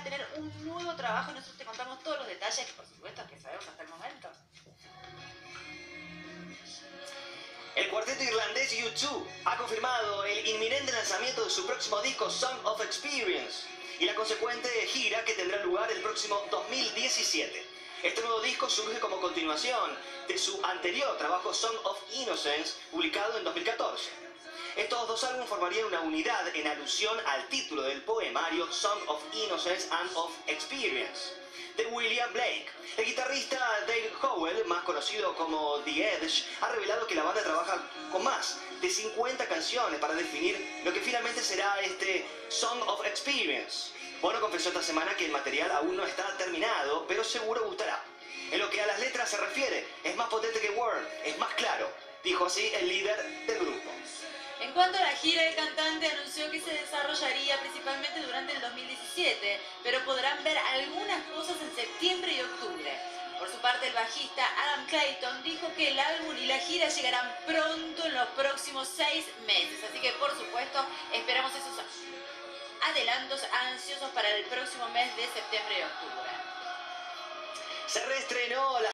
tener un nuevo trabajo. Nosotros te contamos todos los detalles, por supuesto, que sabemos hasta el momento. El cuarteto irlandés U2 ha confirmado el inminente lanzamiento de su próximo disco Song of Experience y la consecuente gira que tendrá lugar el próximo 2017. Este nuevo disco surge como continuación de su anterior trabajo Song of Innocence, publicado en 2014. Estos dos álbumes formarían una unidad en alusión al título del poemario Song of Innocence and of Experience de William Blake. El guitarrista Dave Howell, más conocido como The Edge, ha revelado que la banda trabaja con más de 50 canciones para definir lo que finalmente será este Song of Experience. Bono confesó esta semana que el material aún no está terminado, pero seguro gustará. En lo que a las letras se refiere, es más potente que Word, es más claro, dijo así el líder del grupo. En cuanto a la gira, el cantante anunció que se desarrollaría principalmente durante el 2017, pero podrán ver algunas cosas en septiembre y octubre. Por su parte, el bajista Adam Clayton dijo que el álbum y la gira llegarán pronto en los próximos 6 meses. Así que, por supuesto, esperamos esos adelantos ansiosos para el próximo mes de septiembre y octubre. Se reestrenó la